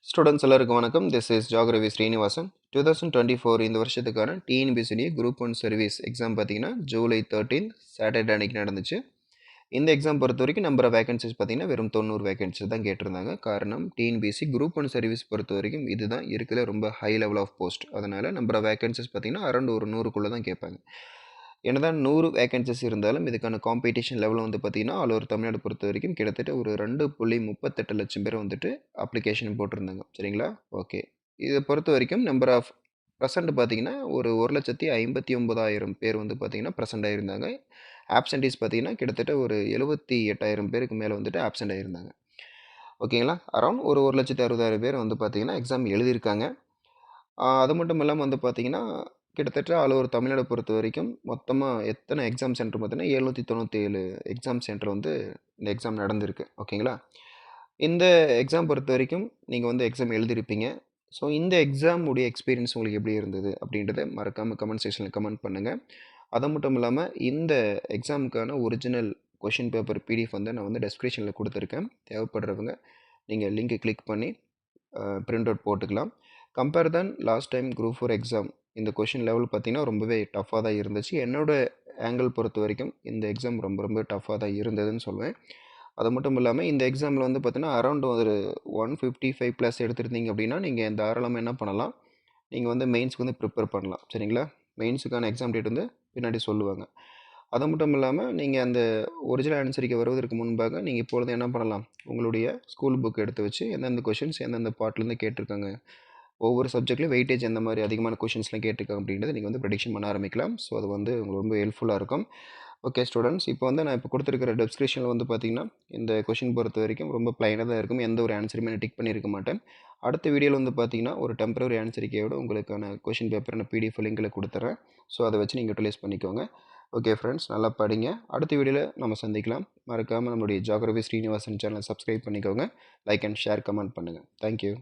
Students எல்லாருக்கும் வணக்கம். This is geography Srinivasan. 2024 இந்த வருஷத்துக்கான டிஎன்பிஎஸ்சி குரூப் 1 சர்வீஸ் எக்ஸாம் பார்த்தீங்கன்னா ஜூலை 13 சாட்டர்டே அன்னைக்கு நடந்துச்சு. இந்த எக்ஸாம் பொறுத்த வரைக்கும் நம்பர் ஆஃப் வேகன்சிஸ் பார்த்தீங்கன்னா வெறும் 90 வேகன்சிஸ் தான் கேட்டிருந்தாங்க. காரணம் டிஎன்பிஎஸ்சி குரூப் 1 சர்வீஸ் பொறுத்த வரைக்கும் இதுதான் இருக்கிற ரொம்ப ஹை லெவல் ஆஃப் போஸ்ட். அதனால் நம்பர் ஆஃப் வேகன்சிஸ் பார்த்தீங்கன்னா அரௌண்ட் ஒரு 100க்குள்ளே தான் கேட்பாங்க. என்னதான் 100 வேகன்சிஸ் இருந்தாலும் இதுக்கான காம்படிஷன் லெவல் வந்து பார்த்தீங்கன்னா ஆல் ஓவர் தமிழ்நாடு பொறுத்த வரைக்கும் கிட்டத்தட்ட ஒரு 2.38 லட்சம் பேர் வந்துட்டு அப்ளிகேஷன் போட்டிருந்தாங்க. சரிங்களா? ஓகே. இதை பொறுத்த வரைக்கும் நம்பர் ஆஃப் ப்ரெசண்ட் பார்த்தீங்கன்னா ஒரு 1,59,000 பேர் வந்து பார்த்தீங்கன்னா ப்ரெசண்ட் ஆகியிருந்தாங்க. ஆப்சன்டீஸ் பார்த்தீங்கன்னா கிட்டத்தட்ட ஒரு 78,000 பேருக்கு மேலே வந்துட்டு ஆப்சண்ட் ஆகியிருந்தாங்க. ஓகேங்களா? அரௌண்ட் ஒரு 1,60,000 பேர் வந்து பார்த்தீங்கன்னா எக்ஸாம் எழுதியிருக்காங்க. அது மட்டும் இல்லாமல் வந்து பார்த்தீங்கன்னா கிட்டத்தட்ட ஆல் ஓவர் தமிழ்நாடு பொறுத்த வரைக்கும் மொத்தமாக எத்தனை எக்ஸாம் சென்டர் பார்த்தீங்கன்னா 797 எக்ஸாம் சென்டர் வந்து இந்த எக்ஸாம் நடந்திருக்கு. ஓகேங்களா? இந்த எக்ஸாம் பொறுத்த வரைக்கும் நீங்கள் வந்து எக்ஸாம் எழுதியிருப்பீங்க. ஸோ இந்த எக்ஸாம் உடைய எக்ஸ்பீரியன்ஸ் உங்களுக்கு எப்படி இருந்தது அப்படின்றத மறக்காமல் கமெண்ட் செக்ஷனில் கமெண்ட் பண்ணுங்கள். அது மட்டும் இல்லாமல் இந்த எக்ஸாமுக்கான ஒரிஜினல் கொஷின் பேப்பர் பிடிஎஃப் வந்து நான் வந்து டெஸ்கிரிப்ஷனில் கொடுத்துருக்கேன். தேவைப்படுறவங்க நீங்கள் லிங்க்கை கிளிக் பண்ணி பிரிண்ட் அவுட் போட்டுக்கலாம். கம்பேர் தன் லாஸ்ட் டைம் குரூப் 4 எக்ஸாம் இந்த கொஷின் லெவல் பார்த்திங்கன்னா ரொம்பவே டஃப்பாக தான் இருந்துச்சு. என்னோடய ஆங்கிள் பொறுத்த வரைக்கும் இந்த எக்ஸாம் ரொம்ப ரொம்ப டஃப்பாக தான் இருந்ததுன்னு சொல்லுவேன். அது மட்டும் இல்லாமல் இந்த எக்ஸாமில் வந்து பார்த்தீங்கன்னா அரௌண்ட் ஒரு 155 ப்ளஸ் எடுத்துருந்தீங்க அப்படின்னா நீங்கள் தாராளமாக என்ன பண்ணலாம், நீங்கள் வந்து மெயின்ஸ்க்கு வந்து ப்ரிப்பேர் பண்ணலாம். சரிங்களா? மெயின்ஸுக்கான எக்ஸாம் டேட் வந்து பின்னாடி சொல்லுவாங்க. அது மட்டும் இல்லாமல் நீங்கள் அந்த ஒரிஜினல் ஆன்சருக்கு வருவதற்கு முன்பாக நீங்கள் இப்பொழுது என்ன பண்ணலாம், உங்களுடைய ஸ்கூல் புக் எடுத்து வச்சு எந்தெந்த கொஷின்ஸ் எந்தெந்த பார்ட்லேருந்து கேட்டிருக்காங்க, ஒவ்வொரு சப்ஜெக்ட்லையும் வெயிட்டேஜ் எந்த மாதிரி அதிகமான கொஷின்ஸ்லாம் கேட்டிருக்காங்க அப்படின்றத நீங்கள் வந்து ப்ரெடிக்ஷன் பண்ண ஆரம்பிக்கலாம். ஸோ அது வந்து உங்களுக்கு ரொம்ப ஹெல்ப்ஃபுல்லாக இருக்கும். ஓகே ஸ்டூடெண்ட்ஸ், இப்போ வந்து நான் இப்போ கொடுத்துருக்கிற டெஸ்கிரிப்ஷனில் வந்து பார்த்தீங்கன்னா இந்த கொஷின் பொறுத்த வரைக்கும் ரொம்ப ப்ளைனாக தான் இருக்கும். எந்த ஒரு ஆன்சருமே நான் டிக் பண்ணியிருக்க மாட்டேன். அடுத்த வீடியோவில் வந்து பார்த்தீங்கன்னா ஒரு டெம்பரரி ஆன்சரிக்கையோட உங்களுக்கான கொஷின் பேப்பர் நான் பிடிஎஃப் லிங்கில் கொடுத்துட்றேன். ஸோ அதை வச்சு நீங்கள் யூட்டிலைஸ் பண்ணிக்கோங்க. ஓகே ஃப்ரெண்ட்ஸ், நல்லா படிங்க. அடுத்த வீடியோவில் நம்ம சந்திக்கலாம். மறக்காமல் நம்மளுடைய ஜாகிரபி ஸ்ரீனிவாசன் சேனலை சப்ஸ்கிரைப் பண்ணிக்கோங்க. லைக் அண்ட் ஷேர் கமெண்ட் பண்ணுங்கள். தேங்க்யூ.